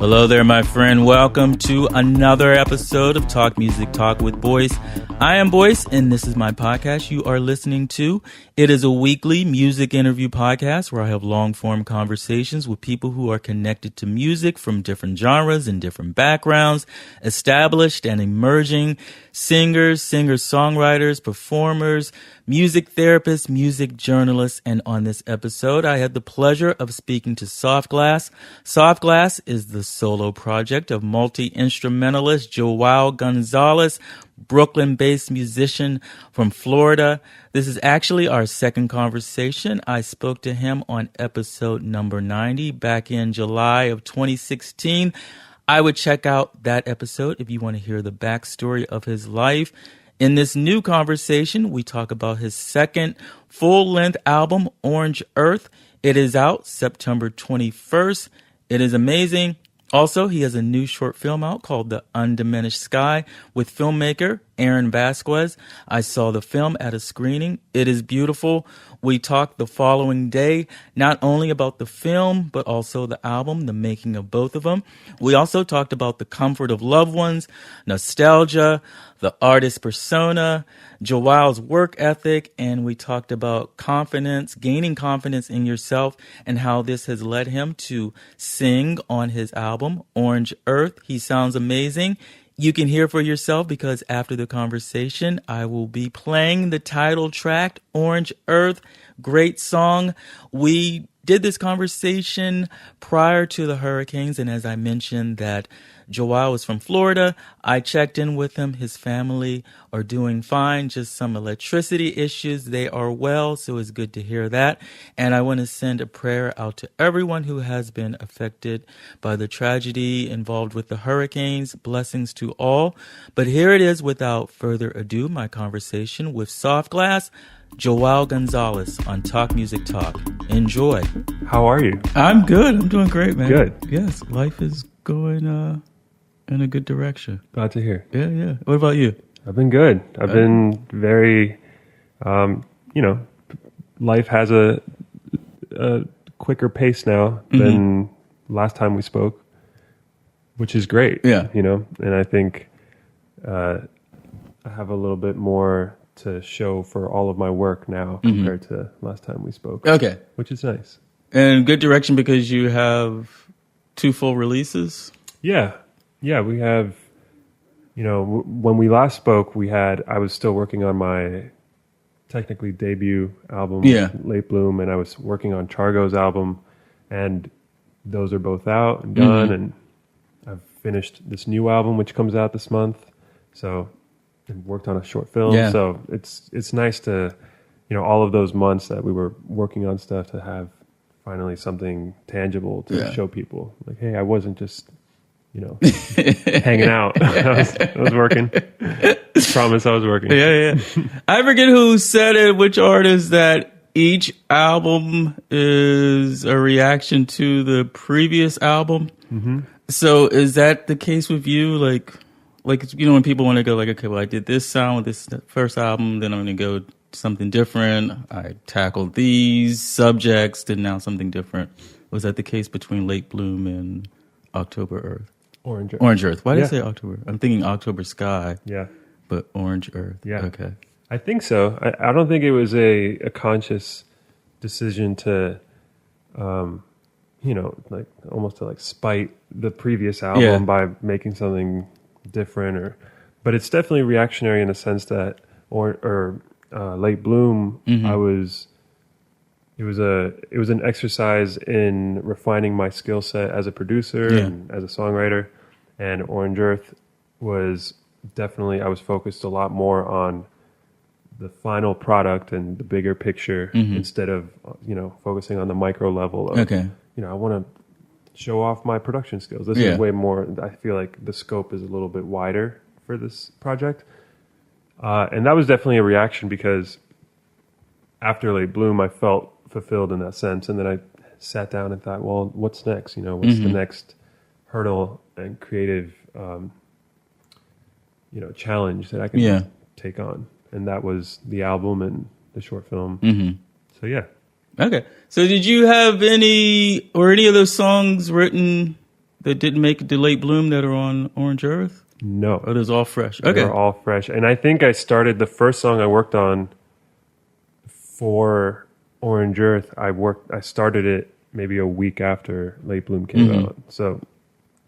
Hello there, my friend. Welcome to another episode of Talk Music Talk with Boyce. I am Boyce, and this is my podcast you are listening to. It is a weekly music interview podcast where I have long-form conversations with people who are connected to music from different genres and different backgrounds, established and emerging singers, singer-songwriters, performers, music therapists, music journalists, and on this episode, I had the pleasure of speaking to Soft Glas. Soft Glas is the solo project of multi-instrumentalist João Gonzalez, Brooklyn-based musician from Florida. This is actually our second conversation. I spoke to him on episode number 90 back in July of 2016. I would check out that episode if you want to hear the backstory of his life. In this new conversation, we talk about his second full-length album, Orange Earth. It is out September 21st. It is amazing. Also, he has a new short film out called The Undiminished Sky with ΦILMmaker Aaron Vazquez. I saw the film at a screening. It is beautiful. We talked the following day, not only about the film, but also the album, the making of both of them. We also talked about the comfort of loved ones, nostalgia, the artist persona, Joao's work ethic, and we talked about confidence, gaining confidence in yourself, and how this has led him to sing on his album, Orange Earth. He sounds amazing. You can hear for yourself because after the conversation, I will be playing the title track, Orange Earth. Great song. We did this conversation prior to the hurricanes, and as I mentioned that João is from Florida, I checked in with him. His family are doing fine, just some electricity issues. They are well, so it's good to hear that. And I want to send a prayer out to everyone who has been affected by the tragedy involved with the hurricanes. Blessings to all. But here it is, without further ado, my conversation with Soft Glas, João Gonzalez on Talk Music Talk. Enjoy. How are you? I'm good. I'm doing great, man. Good. Yes, life is going in a good direction. Glad to hear. Yeah. What about you? I've been good. I've been very, life has a quicker pace now than last time we spoke, which is great. Yeah. And I think I have a little bit more to show for all of my work now compared to last time we spoke. Okay. Which is nice. And good direction because you have 2 full releases? Yeah, we have, when we last spoke, I was still working on my technically debut album, Late Bloom, and I was working on Chargo's album, and those are both out and done, and I've finished this new album, which comes out this month, and worked on a short film, so it's nice to, all of those months that we were working on stuff to have finally something tangible to show people. Like, hey, I wasn't just, hanging out. I was working. Promise I was working. Yeah. I forget who said it, which artist, that each album is a reaction to the previous album. Mm-hmm. So is that the case with you? Like, when people want to go like, okay, well, I did this sound with this first album, then I'm going to go something different. I tackled these subjects, then now something different. Was that the case between Late Bloom and October Earth? Orange Earth. Why did I say October? I'm thinking October Sky. Yeah. But Orange Earth. Yeah. Okay. I think so. I don't think it was a conscious decision to, almost to spite the previous album by making something different, but it's definitely reactionary in the sense that, Late Bloom, it was an exercise in refining my skill set as a producer and as a songwriter, and Orange Earth was definitely, I was focused a lot more on the final product and the bigger picture instead of, focusing on the micro level of, I want to show off my production skills. This is way more, I feel like the scope is a little bit wider for this project. And that was definitely a reaction because after Late Bloom, I felt fulfilled in that sense. And then I sat down and thought, well, what's next? What's the next hurdle and creative, challenge that I can take on? And that was the album and the short film. So, yeah. Okay. So did you have any of those songs written that didn't make it to late bloom that are on Orange Earth? No. Oh, those all fresh. Okay. They're all fresh. And I think I started the first song I worked on for Orange Earth. I started it maybe a week after Late Bloom came out. So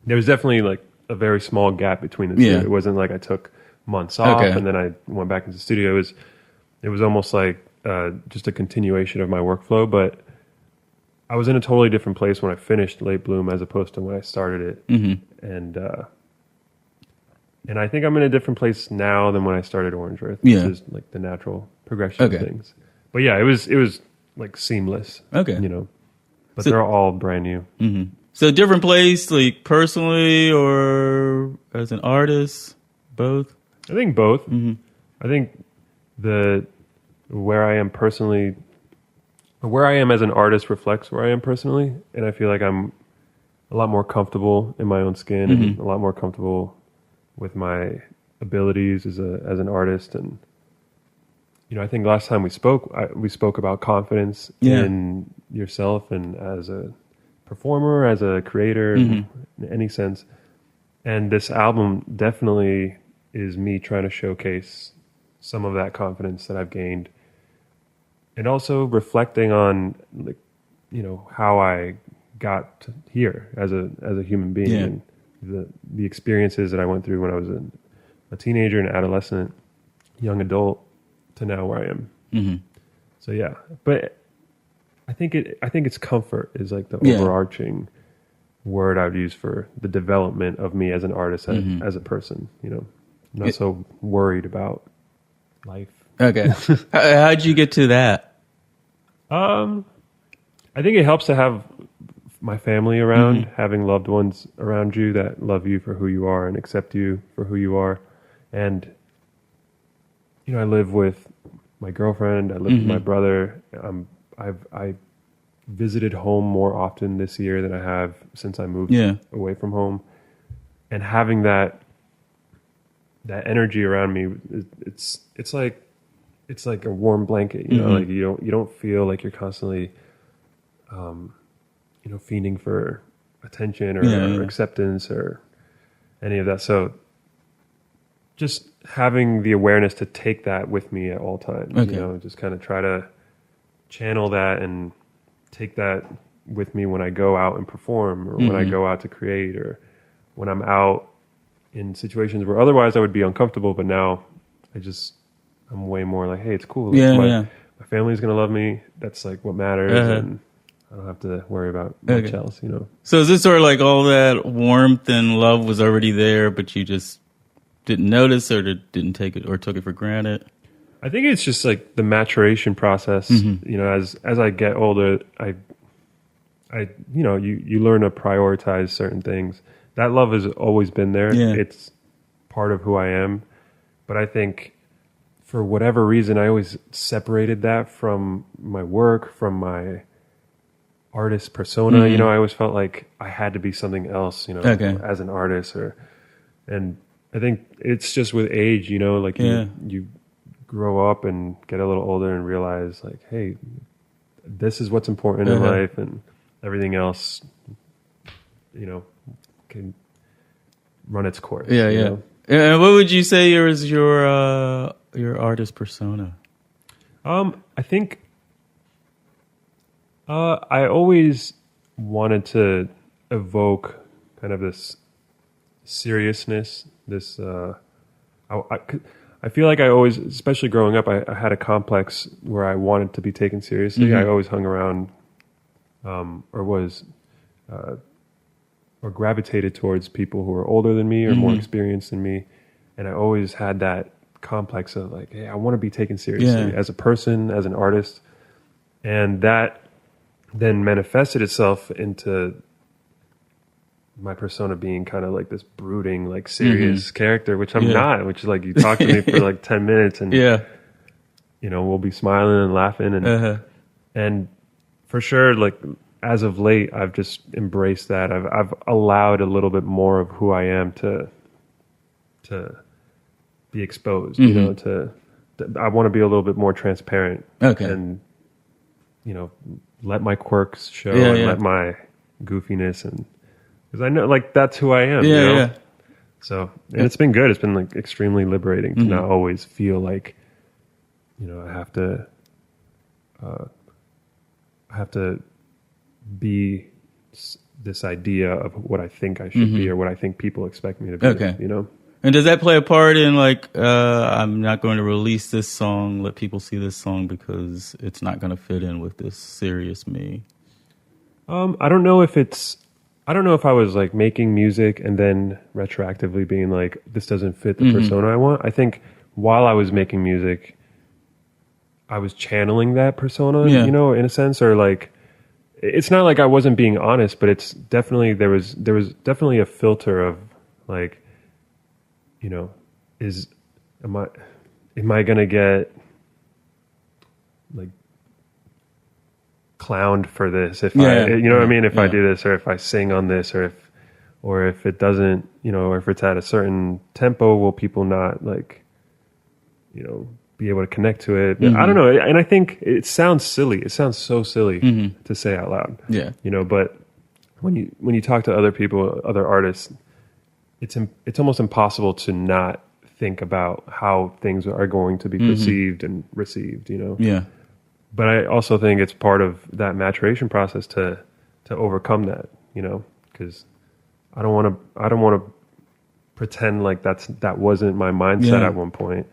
there was definitely like a very small gap between the two. Yeah. It wasn't like I took months off and then I went back into the studio. It was almost like just a continuation of my workflow, but I was in a totally different place when I finished Late Bloom as opposed to when I started it. And I think I'm in a different place now than when I started Orange Earth, which is like the natural progression of things. But yeah, it was like seamless. Okay. You know, but they're all brand new. Mm-hmm. So different place, like personally or as an artist, both? I think both. I think where I am personally, where I am as an artist reflects where I am personally. And I feel like I'm a lot more comfortable in my own skin and a lot more comfortable with my abilities as an artist. And, you know, I think last time we spoke about confidence in yourself and as a performer, as a creator, in any sense. And this album definitely is me trying to showcase some of that confidence that I've gained. And also reflecting on, like, you know, how I got here as a human being and the experiences that I went through when I was a teenager, an adolescent, young adult, to now where I am. So yeah, but I think it's comfort is like the overarching word I would use for the development of me as an artist, as a person. You know, I'm not so worried about life. Okay, how'd you get to that? I think it helps to have my family around, having loved ones around you that love you for who you are and accept you for who you are. And, you know, I live with my girlfriend. I live with my brother. I visited home more often this year than I have since I moved away from home. And having that energy around me, it's like a warm blanket, you know, like you don't feel like you're constantly, you know, fiending for attention or acceptance or any of that. So just having the awareness to take that with me at all times, you know, just kind of try to channel that and take that with me when I go out and perform or when I go out to create or when I'm out in situations where otherwise I would be uncomfortable. But now I'm way more like, hey, it's cool. My family's going to love me. That's like what matters. And I don't have to worry about much else, you know. So is this sort of like all that warmth and love was already there, but you just didn't notice or didn't take it or took it for granted? I think it's just like the maturation process. You know, as I get older, I you know, you learn to prioritize certain things. That love has always been there. It's part of who I am. But I think for whatever reason, I always separated that from my work, from my artist persona. You know, I always felt like I had to be something else, you know, as an artist and I think it's just with age, you know, like you grow up and get a little older and realize like, hey, this is what's important in life and everything else, you know, can run its course. You know? And what would you say is your artist persona? I think I always wanted to evoke kind of this seriousness, this I feel like I always, especially growing up, I had a complex where I wanted to be taken seriously. I always hung around or gravitated towards people who were older than me or more experienced than me. And I always had that complex of like, hey, I want to be taken seriously as a person, as an artist. And that then manifested itself into my persona being kind of like this brooding, like serious character, which I'm not, which is like, you talk to me for like 10 minutes and, you know, we'll be smiling and laughing. And, and for sure, like as of late, I've just embraced that. I've allowed a little bit more of who I am to be exposed, you know, I want to be a little bit more transparent and, you know, let my quirks show and let my goofiness and because I know like that's who I am. Yeah, you know? yeah. So, and it's been good. It's been like extremely liberating to not always feel like, I have to be this idea of what I think I should be or what I think people expect me to be. Okay. And does that play a part in like, I'm not going to release this song, let people see this song because it's not going to fit in with this serious me? I don't know if I was like making music and then retroactively being like, this doesn't fit the persona I want. I think while I was making music, I was channeling that persona, in a sense, or like, it's not like I wasn't being honest, but it's definitely, there was definitely a filter of like, am I going to get like clowned for this if I do this, or if I sing on this, or if it doesn't, or if it's at a certain tempo, will people not like, be able to connect to it? I don't know. And I think it sounds silly. It sounds so silly to say out loud. Yeah. But when you talk to other people, other artists, it's almost impossible to not think about how things are going to be perceived and received, Yeah. But I also think it's part of that maturation process to overcome that, because I don't want to pretend like that wasn't my mindset at one point.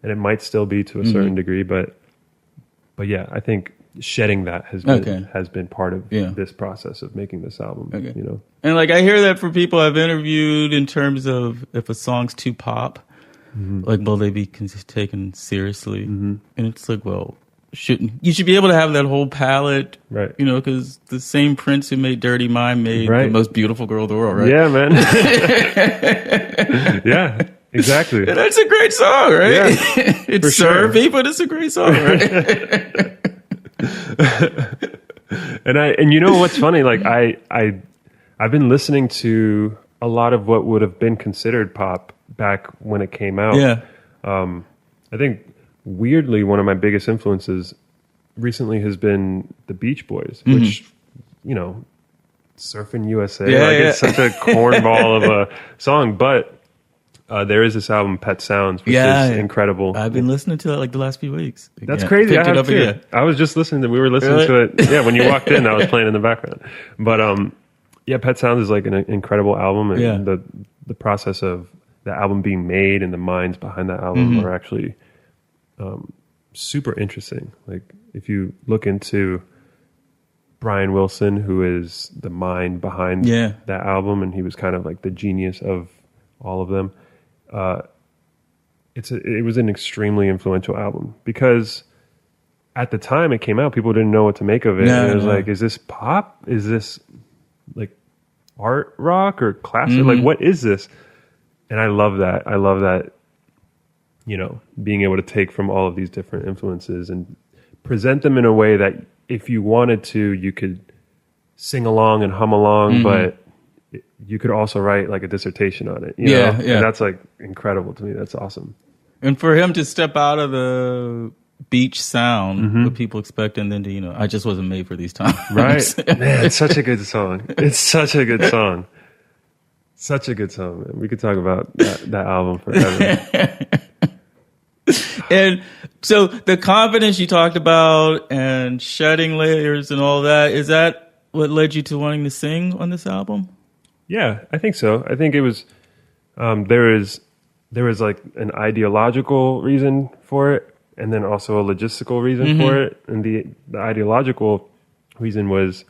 And it might still be to a certain degree, but yeah, I think shedding that has been part of this process of making this album. Okay. And like I hear that from people I've interviewed in terms of if a song's too pop, like will they be taken seriously? And it's like, well, you should be able to have that whole palette, right? Because the same Prince who made Dirty Mind made the most beautiful girl in the world, right? Yeah, man. Yeah. Exactly. And that's a great song, right? Yeah, It's syrupy, but it's a great song, right? And you know what's funny? Like I've been listening to a lot of what would have been considered pop back when it came out. Yeah. I think weirdly one of my biggest influences recently has been the Beach Boys, which Surfing USA, it's such a cornball of a song, but there is this album, Pet Sounds, which is incredible. I've been listening to that like the last few weeks. That's crazy. I have too. I was just listening we were listening to it. Yeah, when you walked in, I was playing in the background. But Pet Sounds is like an incredible album, and the process of the album being made and the minds behind that album are actually super interesting. Like if you look into Brian Wilson, who is the mind behind that album, and he was kind of like the genius of all of them. It was an extremely influential album because at the time it came out, people didn't know what to make of it. And it was like, is this pop? Is this like art rock or classic? Like, what is this? And I love that. I love that, being able to take from all of these different influences and present them in a way that if you wanted to, you could sing along and hum along, but you could also write like a dissertation on it. You know? And that's like incredible to me. That's awesome. And for him to step out of the beach sound, what people expect, and then to, I just wasn't made for these times. Right. Man, it's such a good song. It's such a good song. Such a good song, man. We could talk about that album forever. And so the confidence you talked about and shedding layers and all that, is that what led you to wanting to sing on this album? Yeah, I think so. I think it was, there was like an ideological reason for it, and then also a logistical reason for it. And the ideological reason was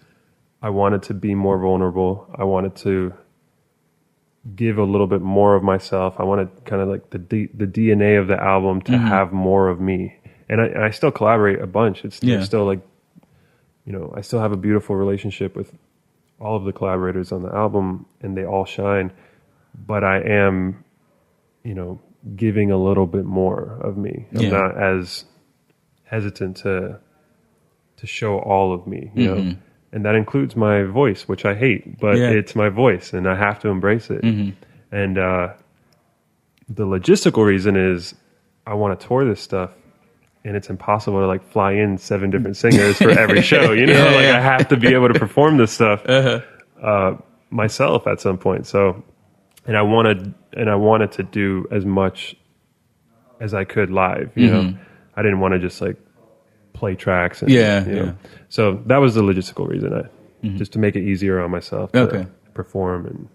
I wanted to be more vulnerable. I wanted to give a little bit more of myself. I wanted kind of like the DNA of the album to have more of me. And I still collaborate a bunch. It's still like, I still have a beautiful relationship with all of the collaborators on the album, and they all shine. But I am, giving a little bit more of me. I'm not as hesitant to show all of me, you know. And that includes my voice, which I hate, but it's my voice, and I have to embrace it. And the logistical reason is I want to tour this stuff, and it's impossible to like fly in 7 different singers for every show. I have to be able to perform this stuff. myself at some point. So, and I wanted to do as much as I could live, you know. I didn't want to just like play tracks and you know. So that was the logistical reason, just to make it easier on myself to perform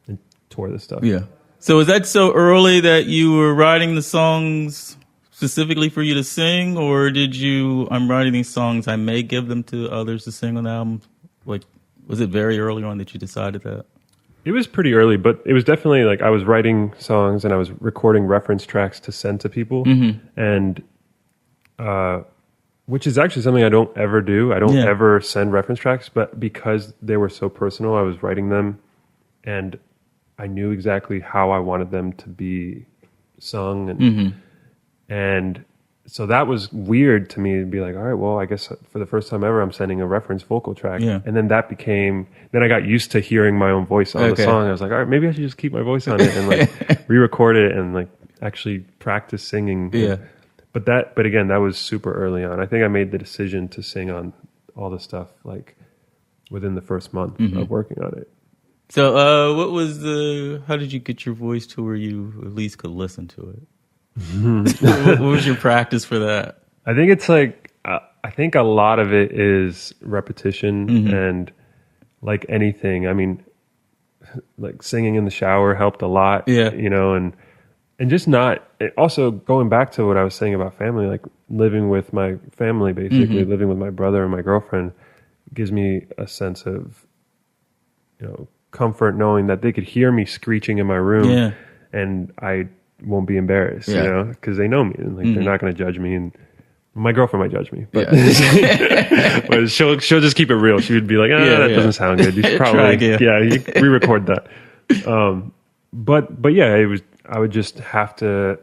and tour this stuff. Yeah. So was that so early that you were writing the songs specifically for you to sing, or did you, I'm writing these songs, I may give them to others to sing on the album? Like, was it very early on that you decided that? It was pretty early, but it was definitely like I was writing songs and I was recording reference tracks to send to people, and which is actually something I don't ever do. I don't ever send reference tracks, but because they were so personal, I was writing them, and I knew exactly how I wanted them to be sung, and so that was weird to me to be like, all right, well, I guess for the first time ever, I'm sending a reference vocal track. Yeah. And then that became, then I got used to hearing my own voice on the song. I was like, all right, maybe I should just keep my voice on it and like re-record it and like actually practice singing. Yeah. But again, that was super early on. I think I made the decision to sing on all the stuff like within the first month of working on it. So how did you get your voice to where you at least could listen to it? What was your practice for that? I think it's like I think a lot of it is repetition and like anything. I mean, like singing in the shower helped a lot. Yeah, you know, and just not. Also, going back to what I was saying about family, like living with my family, basically living with my brother and my girlfriend, gives me a sense of, you know, comfort knowing that they could hear me screeching in my room, and I won't be embarrassed, you know, because they know me and like they're not going to judge me. And my girlfriend might judge me, but, but she'll just keep it real. She would be like, that doesn't sound good. You should probably you re-record that. But yeah, it was. I would just have to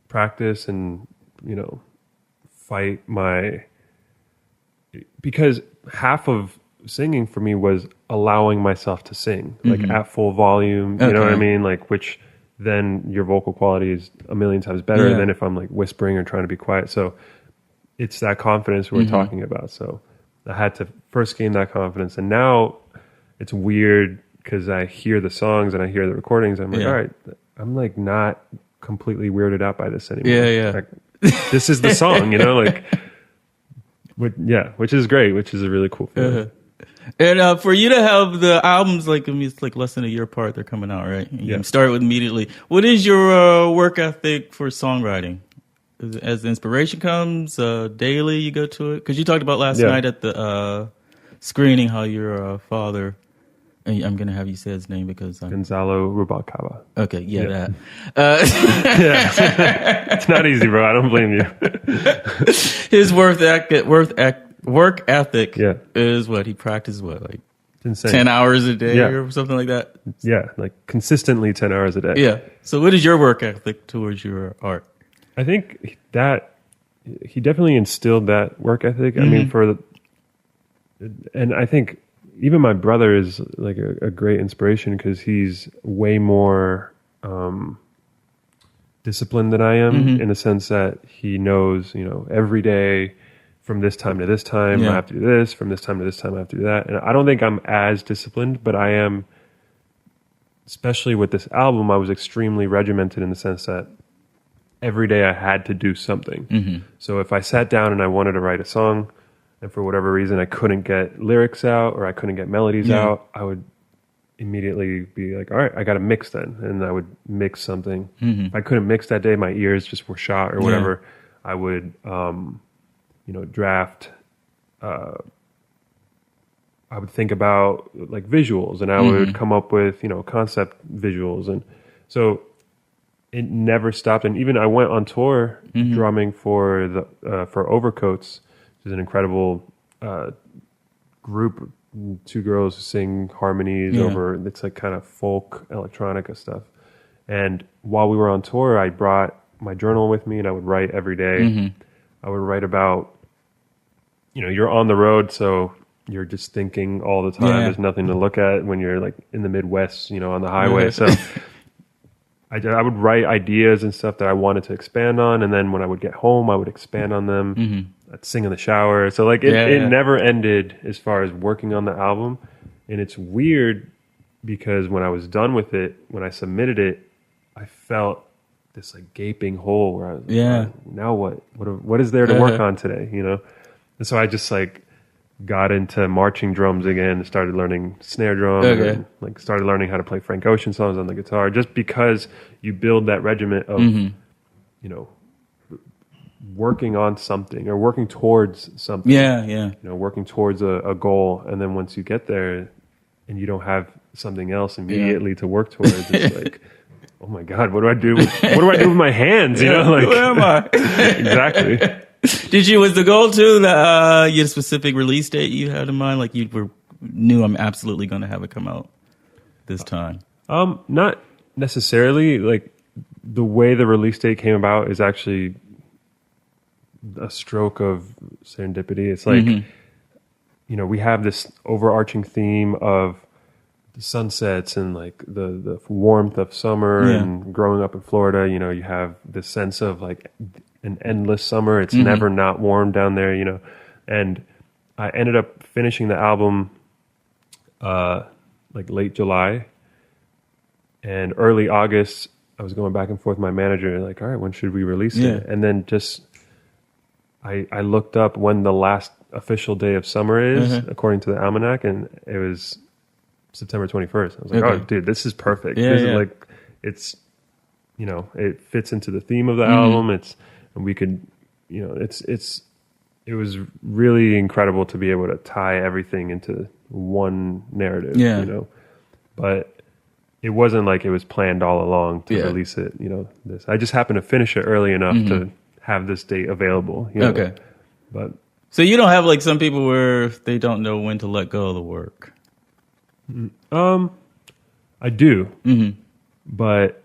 practice and, you know, fight because half of singing for me was allowing myself to sing like at full volume. You know what I mean? Like which. Then your vocal quality is a million times better than if I'm like whispering or trying to be quiet. So it's that confidence we're talking about. So I had to first gain that confidence. And now it's weird because I hear the songs and I hear the recordings. I'm like, all right, I'm like not completely weirded out by this anymore. Like, this is the song, you know, like, which is great, which is a really cool feeling. And for you to have the albums, like, I mean, it's like less than a year apart, they're coming out, right? You start with immediately. What is your work ethic for songwriting? As the inspiration comes, daily you go to it? Because you talked about last night at the screening how your father, and I'm going to have you say his name because Gonzalo Rubalcaba. Okay, that. It's not easy, bro. I don't blame you. His work ethic is what he practices, like insane. 10 hours a day or something like that. Yeah, like consistently 10 hours a day. Yeah. So what is your work ethic towards your art? I think that he definitely instilled that work ethic. I mean, and I think even my brother is like a great inspiration because he's way more disciplined than I am in the sense that he knows, you know, every day from this time to this time, I have to do this. From this time to this time, I have to do that. And I don't think I'm as disciplined, but I am, especially with this album, I was extremely regimented in the sense that every day I had to do something. So if I sat down and I wanted to write a song, and for whatever reason I couldn't get lyrics out or I couldn't get melodies out, I would immediately be like, all right, I got to mix then. And I would mix something. If I couldn't mix that day, my ears just were shot or whatever, I would... you know, draft, I would think about like visuals and I would come up with, you know, concept visuals. And so it never stopped. And even I went on tour drumming for Overcoats, which is an incredible group, two girls who sing harmonies over, it's like kind of folk electronica stuff. And while we were on tour, I brought my journal with me and I would write every day. I would write about, you know, you're on the road, so you're just thinking all the time. There's nothing to look at when you're like in the Midwest, you know, on the highway. So I would write ideas and stuff that I wanted to expand on. And then when I would get home, I would expand on them. I'd sing in the shower. So like it never ended as far as working on the album. And it's weird because when I was done with it, when I submitted it, I felt this like gaping hole where I was like, now what is there to work on today, you know? And so I just like got into marching drums again, started learning snare drum, and like started learning how to play Frank Ocean songs on the guitar, just because you build that regiment of, you know, working on something or working towards something. You know, working towards a goal. And then once you get there and you don't have something else immediately to work towards, it's like, oh my God, what do I do? What do I do with my hands? You know, like, where am I? Exactly. Was the goal too that you had a specific release date you had in mind? Like you knew I'm absolutely going to have it come out this time. Not necessarily. Like the way the release date came about is actually a stroke of serendipity. It's like, you know, we have this overarching theme of the sunsets and like the warmth of summer and growing up in Florida. You know, you have this sense of like an endless summer. It's never not warm down there, you know. And I ended up finishing the album like late July, and early August I was going back and forth with my manager like, all right, when should we release it? And then just I looked up when the last official day of summer is according to the almanac, and it was September 21st. I was like, oh dude, this is perfect. This is like, it's, you know, it fits into the theme of the album. And we could, you know, it was really incredible to be able to tie everything into one narrative, you know, but it wasn't like it was planned all along to release it, you know, I just happened to finish it early enough to have this date available, you know? But so you don't have like some people where they don't know when to let go of the work. I do, but,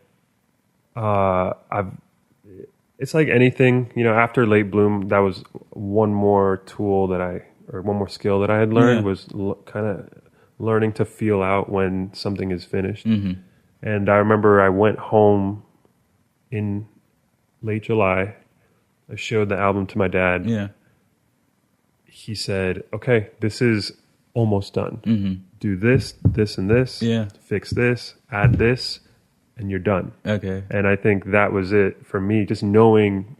it's like anything, you know, after Late Bloom, that was one more tool one more skill that I had learned was kind of learning to feel out when something is finished. And I remember I went home in late July. I showed the album to my dad. He said, okay, this is almost done. Do this, this, and this. Fix this, add this, and you're done. And I think that was it for me, just knowing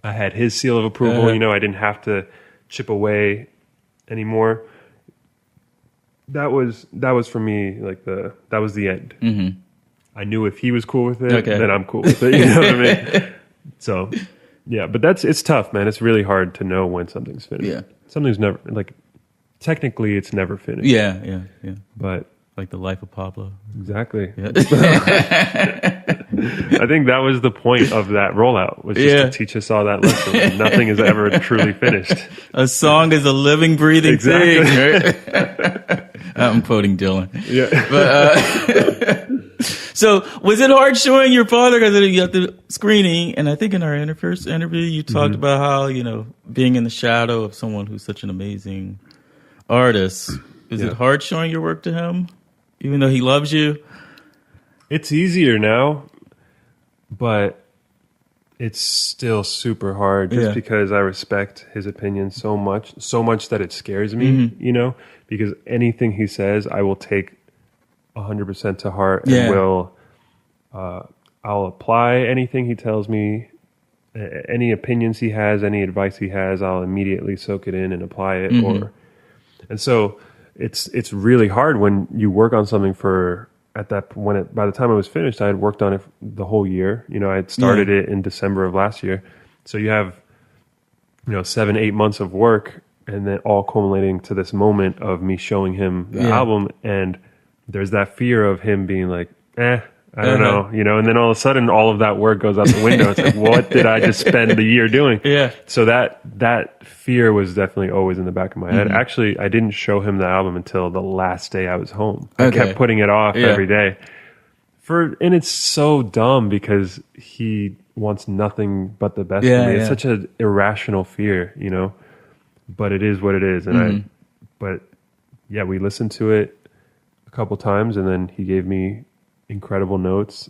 I had his seal of approval. You know, I didn't have to chip away anymore. That was for me, like that was the end. I knew if he was cool with it, then I'm cool with it. You know what I mean? So, yeah, but it's tough, man. It's really hard to know when something's finished. Something's never, like, technically it's never finished. But like the life of Pablo. Exactly. I think that was the point of that rollout, was just to teach us all that lesson. Nothing is ever truly finished. A song is a living, breathing thing. Right? I'm quoting Dylan. But, so was it hard showing your father, because you got the screening, and I think in our first interview you talked about how, you know, being in the shadow of someone who's such an amazing artist. Is it hard showing your work to him, even though he loves you? It's easier now, but it's still super hard just because I respect his opinion so much that it scares me, you know, because anything he says, I will take 100% to heart and I'll apply anything he tells me, any opinions he has, any advice he has, I'll immediately soak it in and apply it. And so it's really hard when you work on something by the time it was finished, I had worked on it the whole year. You know, I had started it in December of last year. So you have, you know, 7-8 months of work, and then all culminating to this moment of me showing him the album. And there's that fear of him being like, I don't know, you know, and then all of a sudden all of that work goes out the window. It's like, what did I just spend the year doing? So that fear was definitely always in the back of my head. Actually, I didn't show him the album until the last day I was home. I kept putting it off every day. And it's so dumb because he wants nothing but the best for me. It's such an irrational fear, you know, but it is what it is. And we listened to it a couple times, and then he gave me incredible notes,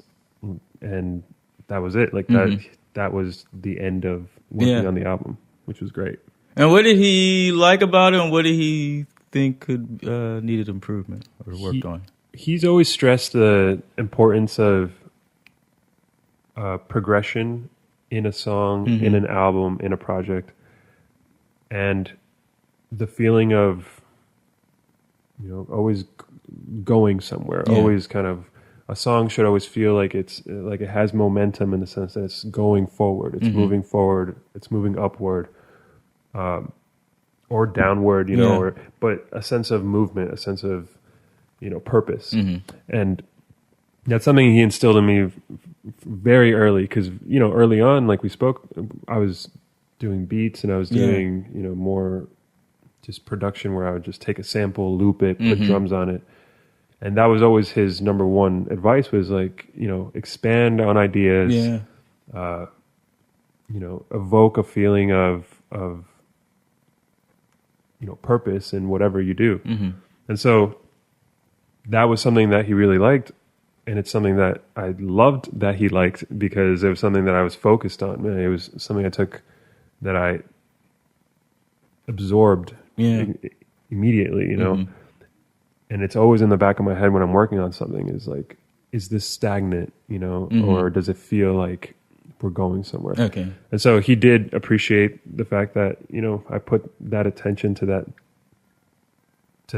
and that was it. Like that was the end of working on the album, which was great. And what did he like about it, and what did he think could needed improvement or worked on? He's always stressed the importance of progression in a song, in an album, in a project, and the feeling of, you know, always going somewhere, always kind of, a song should always feel like it's like it has momentum in the sense that it's going forward, it's moving forward, it's moving upward, or downward, you know, but a sense of movement, a sense of, you know, purpose. And that's something he instilled in me very early, because, you know, early on, like we spoke, I was doing beats and I was doing, you know, more just production where I would just take a sample, loop it, put drums on it. And that was always his number one advice, was like, you know, expand on ideas, you know, evoke a feeling of, you know, purpose in whatever you do. And so that was something that he really liked. And it's something that I loved that he liked, because it was something that I was focused on. It was something that I absorbed immediately, you know. And it's always in the back of my head when I'm working on something, is like, is this stagnant, you know, or does it feel like we're going somewhere? Okay. And so he did appreciate the fact that, you know, I put that attention to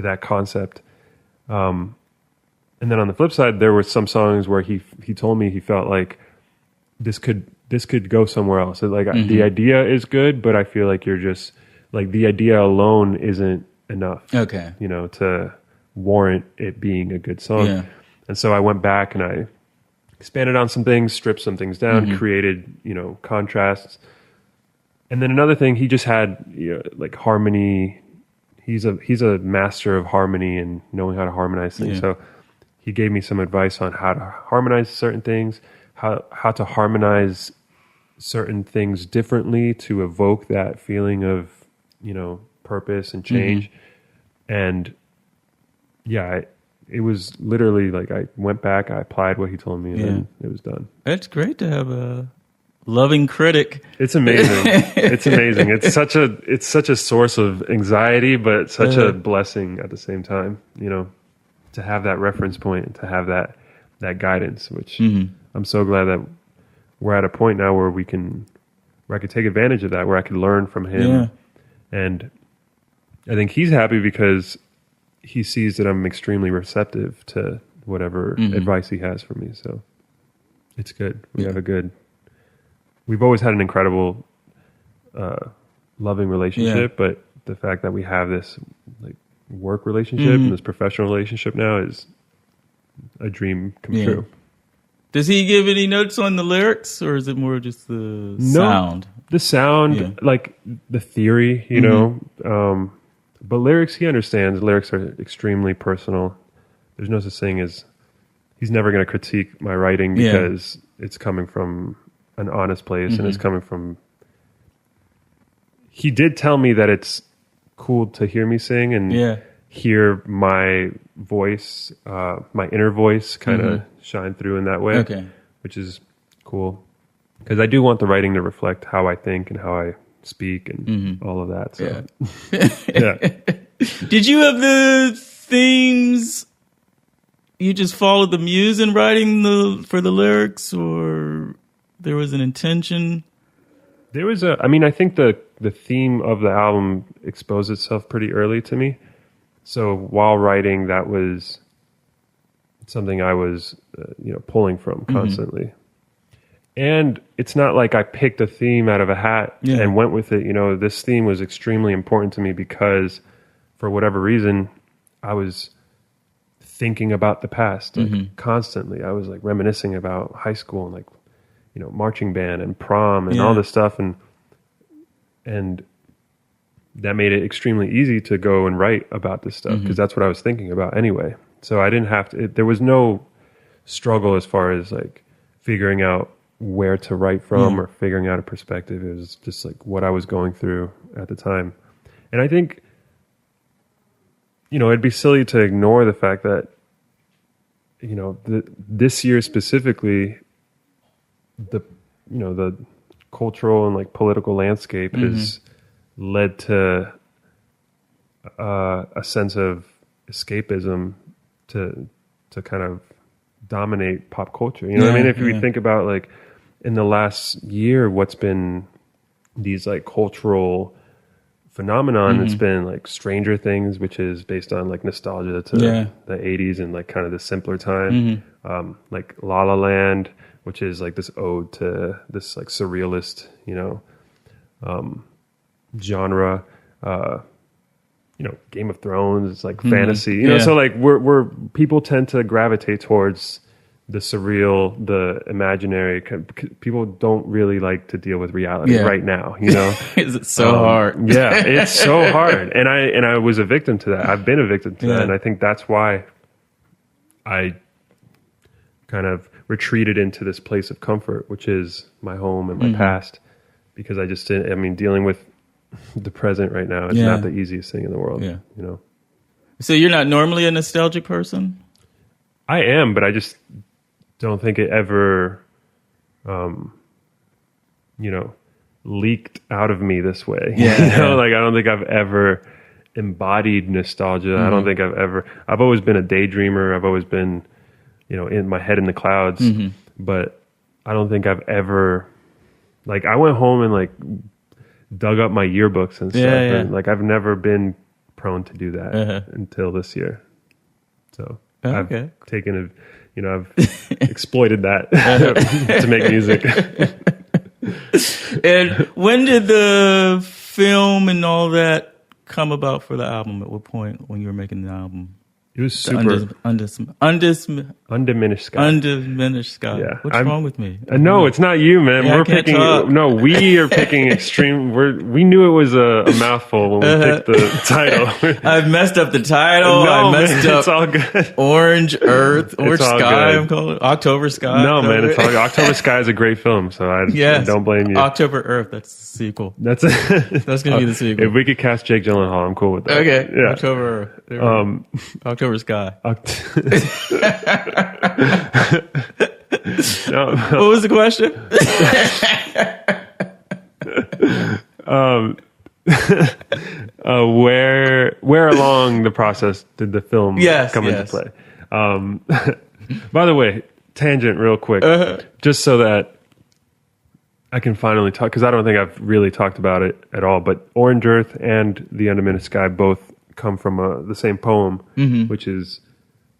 that concept. And then on the flip side, there were some songs where he told me he felt like this could go somewhere else. So like the idea is good, but I feel like you're just like, the idea alone isn't enough. Okay. You know, to warrant it being a good song. Yeah. And so I went back and I expanded on some things, stripped some things down, created, you know, contrasts. And then another thing, he just had, you know, like harmony. He's a master of harmony and knowing how to harmonize things. Yeah. So he gave me some advice on how to harmonize certain things, how to harmonize certain things differently to evoke that feeling of, you know, purpose and change. And yeah, it was literally like, I went back, I applied what he told me, and then it was done. It's great to have a loving critic. It's amazing. It's amazing. It's such a source of anxiety, but such a blessing at the same time, you know, to have that reference point and to have that guidance, which I'm so glad that we're at a point now where I could take advantage of that, where I could learn from him. Yeah. And I think he's happy because he sees that I'm extremely receptive to whatever advice he has for me. So it's good. We've always had an incredible, loving relationship, but the fact that we have this like work relationship and this professional relationship now is a dream come true. Does he give any notes on the lyrics, or is it more just the sound? The sound, like the theory, you know, but lyrics, he understands. Lyrics are extremely personal. There's no such thing as, he's never going to critique my writing because it's coming from an honest place and it's coming from, he did tell me that it's cool to hear me sing and hear my voice, my inner voice kind of shine through in that way, which is cool. Because I do want the writing to reflect how I think and how I speak and all of that. So. Did you have the themes? You just followed the muse in writing for the lyrics, or there was an intention? There was I think the theme of the album exposed itself pretty early to me. So while writing, that was something I was, pulling from constantly. And it's not like I picked a theme out of a hat and went with it. You know, this theme was extremely important to me because for whatever reason, I was thinking about the past constantly. I was like reminiscing about high school and like, you know, marching band and prom and all this stuff. And that made it extremely easy to go and write about this stuff because that's what I was thinking about anyway. So I didn't have to, there was no struggle as far as like figuring out where to write from or figuring out a perspective. It was just like what I was going through at the time. And I think, you know, it'd be silly to ignore the fact that, you know, this year specifically, the cultural and like political landscape has led to a sense of escapism to kind of dominate pop culture. You know what I mean? If we think about like in the last year, what's been these like cultural phenomenon, it's been like Stranger Things, which is based on like nostalgia to the 80s and like kind of the simpler time. Like La La Land, which is like this ode to this like surrealist, genre. Game of Thrones, it's like fantasy, so like we're people tend to gravitate towards the surreal, the imaginary. People don't really like to deal with reality right now, It's so hard. Yeah, it's so hard. And I was a victim to that. I've been a victim to that. And I think that's why I kind of retreated into this place of comfort, which is my home and my past, because I just didn't, dealing with the present right now is not the easiest thing in the world, So you're not normally a nostalgic person? I am, but I just don't think it ever, leaked out of me this way. Like I don't think I've ever embodied nostalgia. I don't think I've always been a daydreamer. I've always been, in my head in the clouds, but I don't think I've ever, like I went home and like dug up my yearbooks and stuff. And like I've never been prone to do that until this year. So I've taken I've exploited that to make music. And when did the film and all that come about for the album? At what point when you were making the album? It was super undiminished sky. Undiminished sky. Yeah. What's wrong with me? No, it's not you, man. Yeah, We're picking. No, we are picking extreme. We knew it was a mouthful when we picked the title. I've messed up the title. No, I messed up. It's all good. Orange Earth, Orange Sky. Good. I'm calling it October Sky. No, man, it's all good. October Sky is a great film, so I don't blame you. October Earth. That's the sequel. That's going to be the sequel. If we could cast Jake Gyllenhaal, I'm cool with that. Okay. Yeah. October Earth. October Sky. No. What was the question? Where along the process did the film come into play? By the way, tangent real quick, just so that I can finally talk, because I don't think I've really talked about it at all, but Orange Earth and The Undiminished Sky both come from the same poem, which is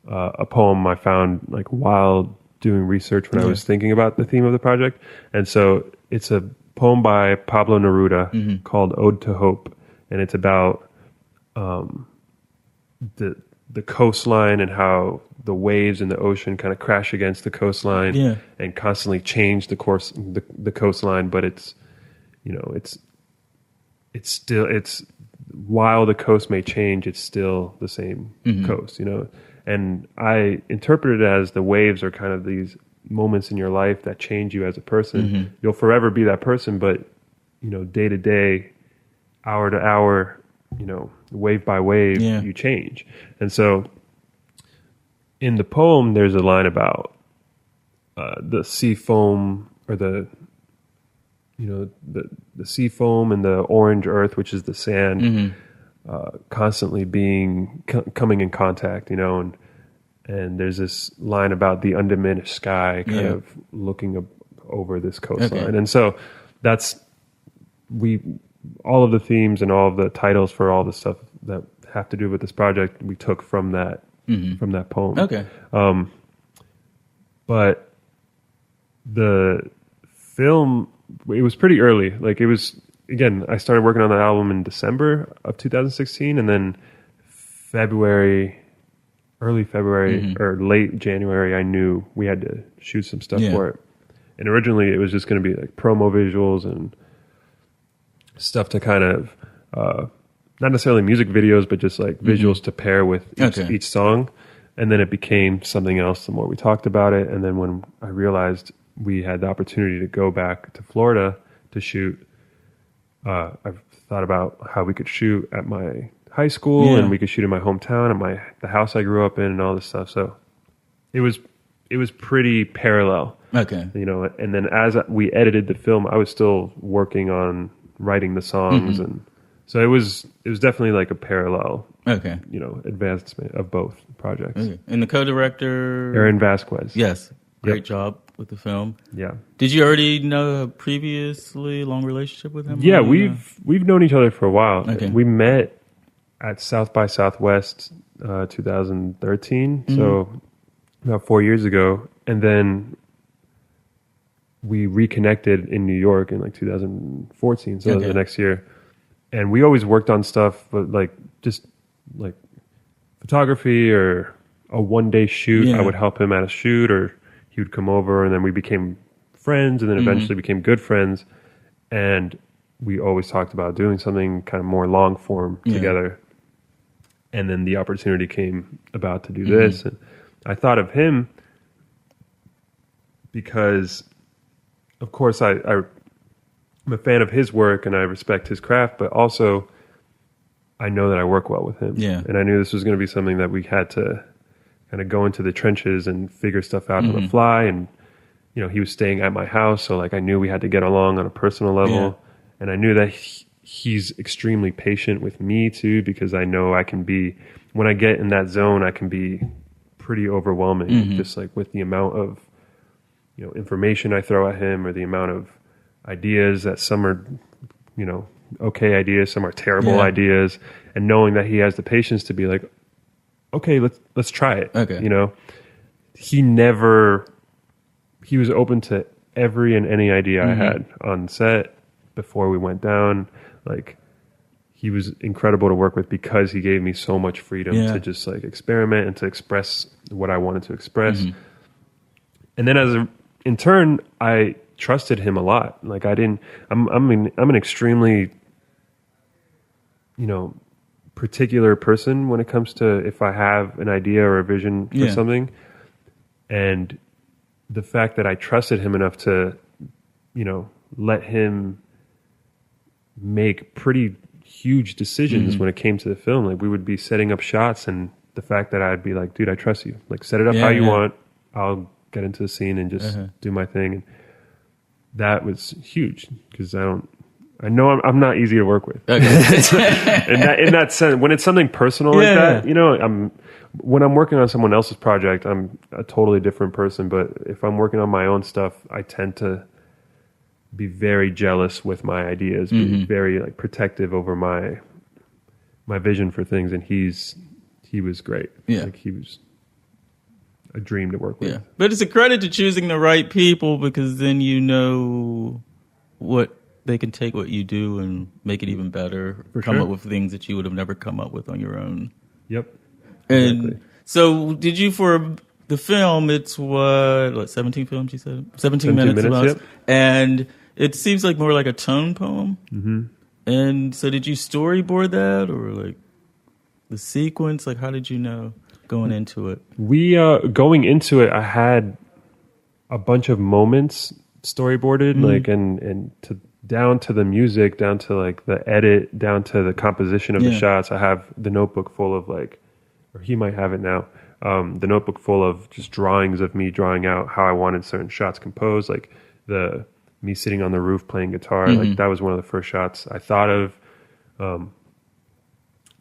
a poem I found like while doing research when I was thinking about the theme of the project. And so it's a poem by Pablo Neruda called Ode to Hope. And it's about the coastline and how the waves in the ocean kind of crash against the coastline and constantly change the coastline. But it's while the coast may change, it's still the same coast, And I interpret it as the waves are kind of these moments in your life that change you as a person. You'll forever be that person, but, day to day, hour to hour, wave by wave, you change. And so in the poem, there's a line about the sea foam, or the sea foam and the orange earth, which is the sand, constantly coming in contact, and there's this line about the undiminished sky kind of looking over this coastline. And so all of the themes and all of the titles for all the stuff that have to do with this project, we took from that poem. Okay. But the film, it was pretty early. Like it was, again, I started working on the album in December of 2016, and then early February or late January, I knew we had to shoot some stuff for it. And originally it was just going to be like promo visuals and stuff to kind of, not necessarily music videos, but just like visuals to pair with each song. And then it became something else the more we talked about it. And then when I realized we had the opportunity to go back to Florida to shoot, I've thought about how we could shoot at my high school and we could shoot in my hometown and the house I grew up in and all this stuff. So it was pretty parallel. Okay. And then as we edited the film, I was still working on writing the songs and So it was definitely like a parallel, Okay. advancement of both projects. Okay. And the co-director, Aaron Vazquez. Yes, great Yep. job with the film. Yeah. Did you already know a previously long relationship with him? Yeah, we've known each other for a while. Okay. We met at South by Southwest 2013, so about 4 years ago, and then we reconnected in New York in like 2014, so the next year. And we always worked on stuff, but like just like photography or a one-day shoot. Yeah. I would help him at a shoot, or he would come over, and then we became friends, and then eventually became good friends. And we always talked about doing something kind of more long form together. And then the opportunity came about to do this. And I thought of him because, of course, I'm a fan of his work and I respect his craft, but also I know that I work well with him. Yeah. And I knew this was going to be something that we had to kind of go into the trenches and figure stuff out on the fly. And, he was staying at my house. So like I knew we had to get along on a personal level. Yeah. And I knew that he's extremely patient with me too, because I know I can be, when I get in that zone, I can be pretty overwhelming, just like with the amount of, information I throw at him, or the amount of ideas that some are, okay ideas, some are terrible ideas, and knowing that he has the patience to be like, okay, let's try it. Okay. He was open to every and any idea I had on set before we went down. Like, he was incredible to work with because he gave me so much freedom to just like experiment and to express what I wanted to express. And then in turn, I trusted him a lot. Like I'm an extremely, particular person when it comes to if I have an idea or a vision for something. And the fact that I trusted him enough to, let him make pretty huge decisions when it came to the film. Like, we would be setting up shots, and the fact that I'd be like, dude, I trust you. Like, set it up how you want. I'll get into the scene and just do my thing. And that was huge because I know I'm not easy to work with. Okay. in that sense, when it's something personal like that, when I'm working on someone else's project, I'm a totally different person. But if I'm working on my own stuff, I tend to be very jealous with my ideas, be very like protective over my vision for things. And he was great. Yeah. Like, he was a dream to work with. Yeah. But it's a credit to choosing the right people, because then what they can take what you do and make it even better, come up with things that you would have never come up with on your own. Yep. And exactly. so did you, for the film, it's what 17 films you said? 17 minutes about. Yep. And it seems like more like a tone poem. Mm-hmm. And so did you storyboard that, or like the sequence? Like, how did you know going into it? Going into it, I had a bunch of moments storyboarded, like, and down to the music, down to like the edit, down to the composition of the shots. I have the notebook full of like, or he might have it now, the notebook full of just drawings of me drawing out how I wanted certain shots composed, like me sitting on the roof playing guitar. Like, that was one of the first shots I thought of.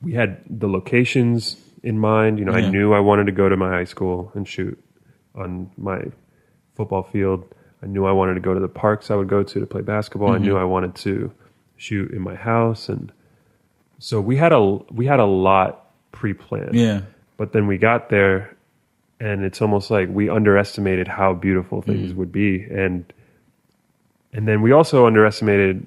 We had the locations in mind. I knew I wanted to go to my high school and shoot on my football field. I knew I wanted to go to the parks I would go to play basketball. I knew I wanted to shoot in my house. And so we had a lot pre-planned. Yeah. But then we got there, and it's almost like we underestimated how beautiful things would be. And then we also underestimated,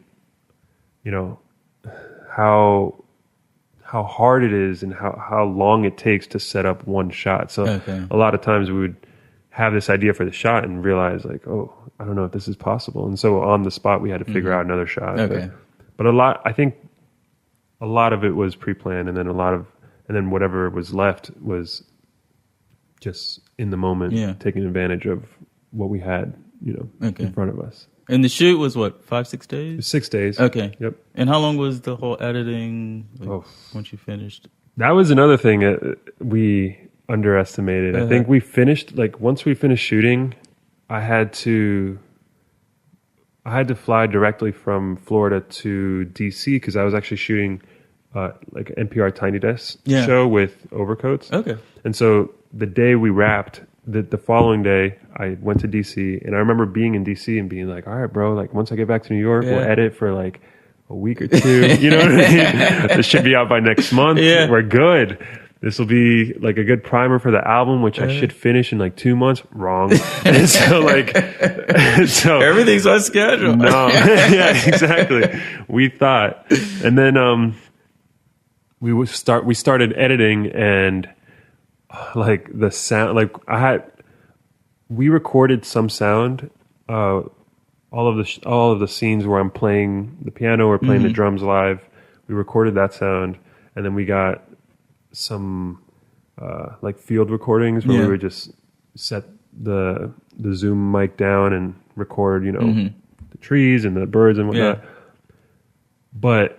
how hard it is and how long it takes to set up one shot. So a lot of times we would have this idea for the shot and realize like, oh, I don't know if this is possible. And so on the spot, we had to figure out another shot. Okay. But I think a lot of it was pre-planned, and then whatever was left was just in the moment, taking advantage of what we had, in front of us. And the shoot was what, 5-6 days? 6 days. Okay. Yep. And how long was the whole editing once you finished? That was another thing we underestimated. I think we finished, like, once we finished shooting, I had to I had to fly directly from Florida to DC because I was actually shooting like an NPR Tiny Desk show with overcoats. Okay. And so the day we wrapped, the following day, I went to DC, and I remember being in DC and being like, all right, bro, like once I get back to New York, we'll edit for like a week or two. You know what I mean? This should be out by next month. Yeah. We're good. This will be like a good primer for the album, which I should finish in like 2 months. Wrong. And so everything's on schedule. No. Yeah, exactly. We thought. And then we started editing, and like the sound, like we recorded some sound, all of the scenes where I'm playing the piano or playing the drums live. We recorded that sound, and then we got some like field recordings where we would just set the Zoom mic down and record, the trees and the birds and whatnot. Yeah. But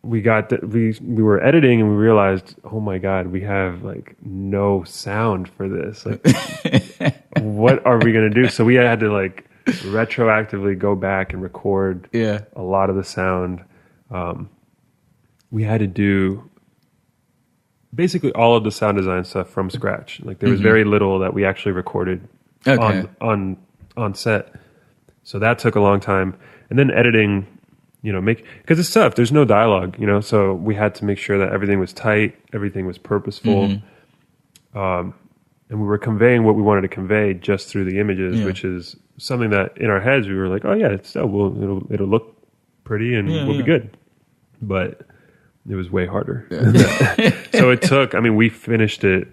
we were editing and we realized, oh my God, we have like no sound for this. Like, what are we gonna do? So we had to like retroactively go back and record a lot of the sound. We had to do basically all of the sound design stuff from scratch. Like there was very little that we actually recorded on set. So that took a long time. And then editing, because it's tough. There's no dialogue, so we had to make sure that everything was tight, everything was purposeful. And we were conveying what we wanted to convey just through the images, which is something that in our heads we were like, oh yeah, it'll look pretty and we'll be good. But it was way harder. Yeah. So it took, we finished it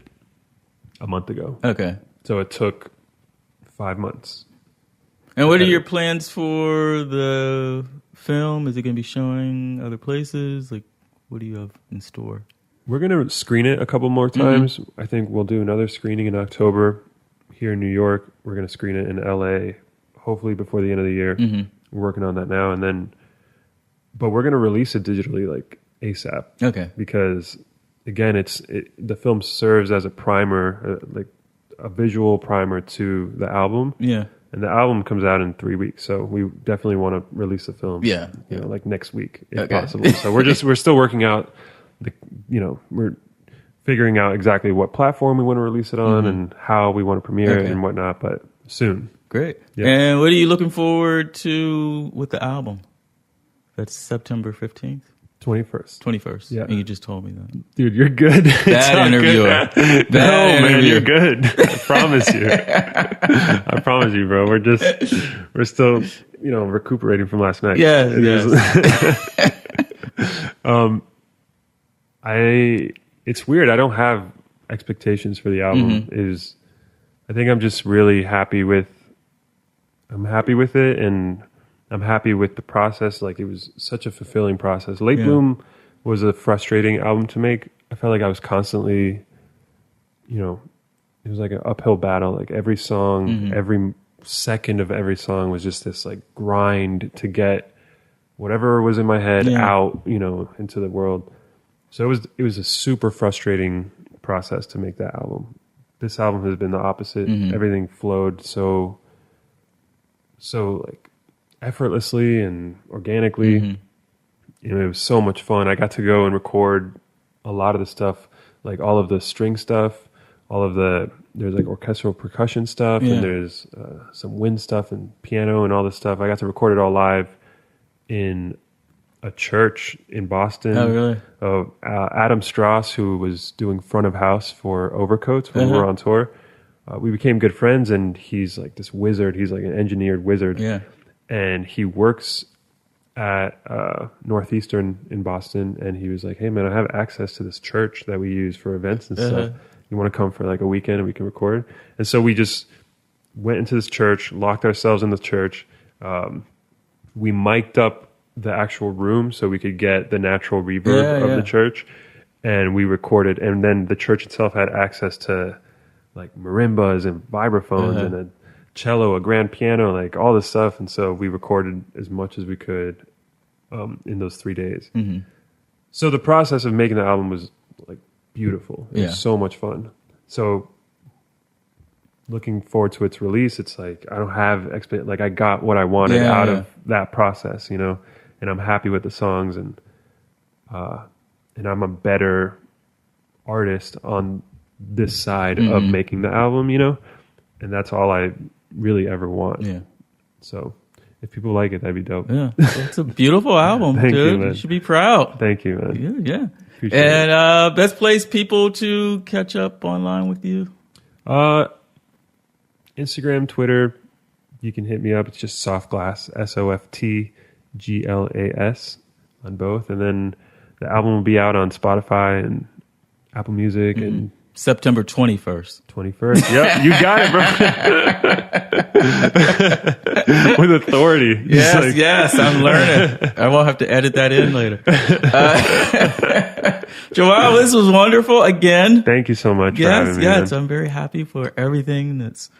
a month ago. Okay. So it took 5 months. And what are your plans for the film? Is it going to be showing other places? Like, what do you have in store? We're going to screen it a couple more times. I think we'll do another screening in October here in New York. We're going to screen it in LA, hopefully before the end of the year. We're working on that now. But we're going to release it digitally like ASAP. Okay. Because again, the film serves as a primer, like a visual primer to the album. Yeah. And the album comes out in 3 weeks, so we definitely want to release the film. Yeah. Like next week if possible. So we're still working out we're figuring out exactly what platform we want to release it on and how we want to premiere it and whatnot, but soon. Great. Yeah. And what are you looking forward to with the album? That's September 15th? 21st. Yeah. And you just told me that. Dude, you're good. Bad interviewer. Man, you're good. I promise you. I promise you, bro. We're still, recuperating from last night. Yeah. It's weird. I don't have expectations for the album. I think I'm just really happy with it, and I'm happy with the process. Like, it was such a fulfilling process. Late Bloom was a frustrating album to make. I felt like I was constantly, it was like an uphill battle. Like every song, every second of every song was just this like grind to get whatever was in my head out, into the world. So it was a super frustrating process to make that album. This album has been the opposite. Everything flowed so like effortlessly and organically. It was so much fun. I got to go and record a lot of the stuff, like all of the string stuff, there's like orchestral percussion stuff, and there's some wind stuff and piano and all this stuff. I got to record it all live in a church in Boston. Oh, really? Adam Strauss, who was doing front of house for Overcoats when we were on tour. We became good friends, and he's like this wizard. He's like an engineered wizard. Yeah. And he works at Northeastern in Boston, and he was like, hey man, I have access to this church that we use for events and stuff. You want to come for like a weekend and we can record? And so we just went into this church, locked ourselves in the church. We mic'd up the actual room so we could get the natural reverb of the church, and we recorded. And then the church itself had access to like marimbas and vibraphones and a cello, a grand piano, like all this stuff. And so we recorded as much as we could in those 3 days. So the process of making the album was like beautiful. It was so much fun. So looking forward to its release, it's like I don't have like I got what I wanted out of that process, you know, and I'm happy with the songs, and I'm a better artist on this side of making the album, you know, and that's all I really ever want. Yeah. So if people like it, that'd be dope. Yeah. It's a beautiful album, Thank dude. you, man. You should be proud. Thank you, man. Yeah. Appreciate it. And best place people to catch up online with you? Instagram, Twitter, you can hit me up. It's just Soft Glas, SOFTGLAS on both. And then the album will be out on Spotify and Apple Music and September 21st. 21st. Yep, you got it, bro. With authority. Yes, yes, I'm learning. I won't have to edit that in later. João, this was wonderful again. Thank you so much for having me. Yes, I'm very happy for everything that's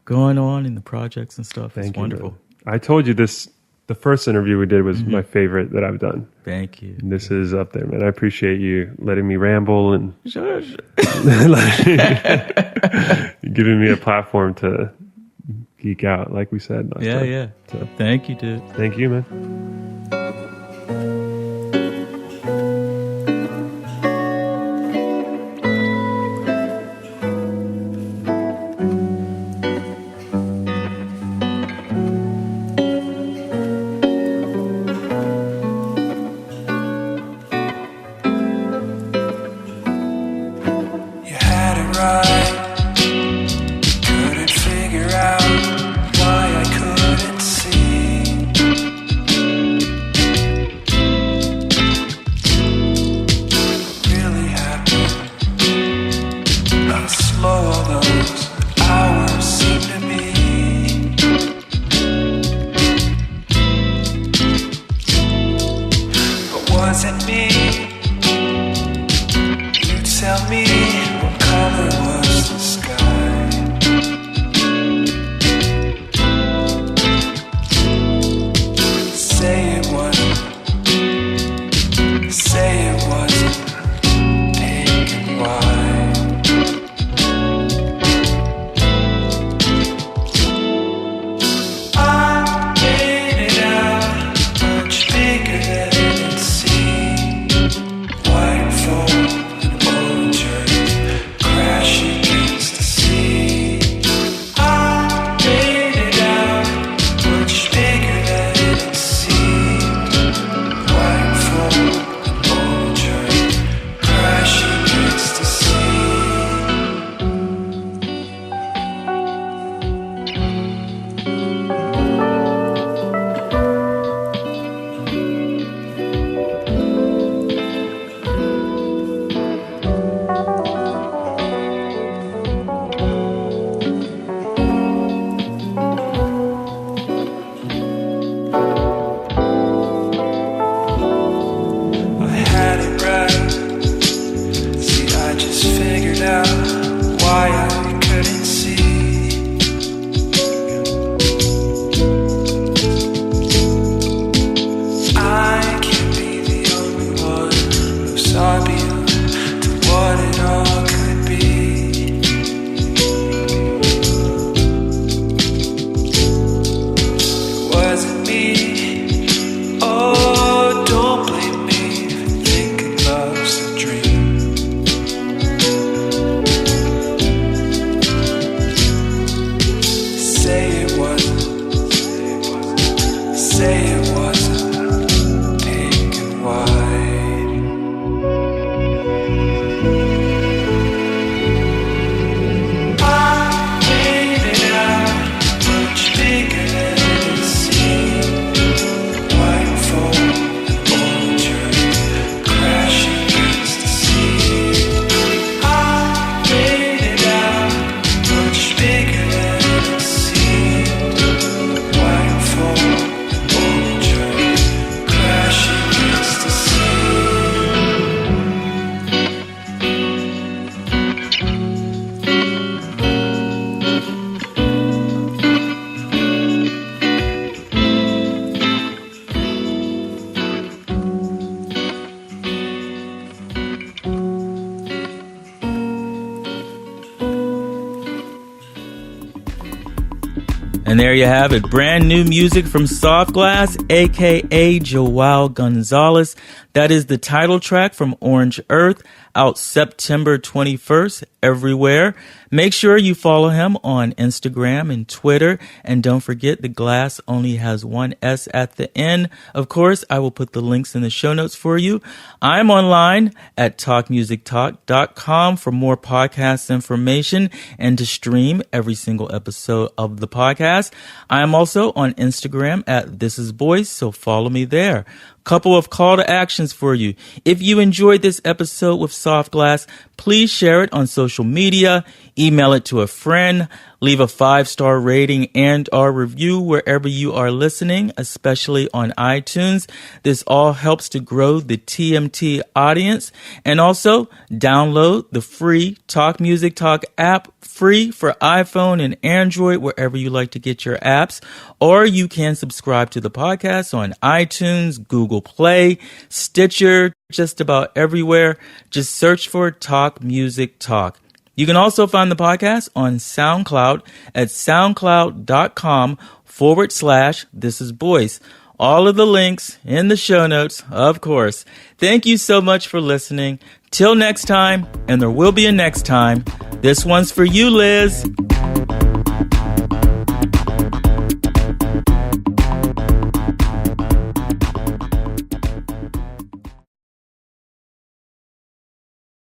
going on in the projects and stuff. It's wonderful. Man. I told you this, the first interview we did was my favorite that I've done. Thank you. And this is up there, man. I appreciate you letting me ramble and Sure. giving me a platform to geek out, like we said last time. Yeah. So, thank you, dude. thank you, man. And there you have it. Brand new music from Soft Glas, a.k.a. João Gonzalez. That is the title track from Orange Earth, out September 21st everywhere. Make sure you follow him on Instagram and Twitter. And don't forget, the Glass only has one S at the end. Of course, I will put the links in the show notes for you. I'm online at talkmusictalk.com for more podcast information and to stream every single episode of the podcast. I am also on Instagram at This Is Boyce, so follow me there. Couple of call to actions for you. If you enjoyed this episode with Soft Glas, please share it on social media, email it to a friend, leave a 5-star rating and or review wherever you are listening, especially on iTunes. This all helps to grow the TMT audience. And also download the free Talk Music Talk app, free for iPhone and Android, wherever you like to get your apps. Or you can subscribe to the podcast on iTunes, Google Play, Stitcher, just about everywhere. Just search for Talk Music Talk. You can also find the podcast on SoundCloud at soundcloud.com/This Is Boyce. All of the links in the show notes, of course. Thank you so much for listening. Till next time, and there will be a next time. This one's for you, Liz.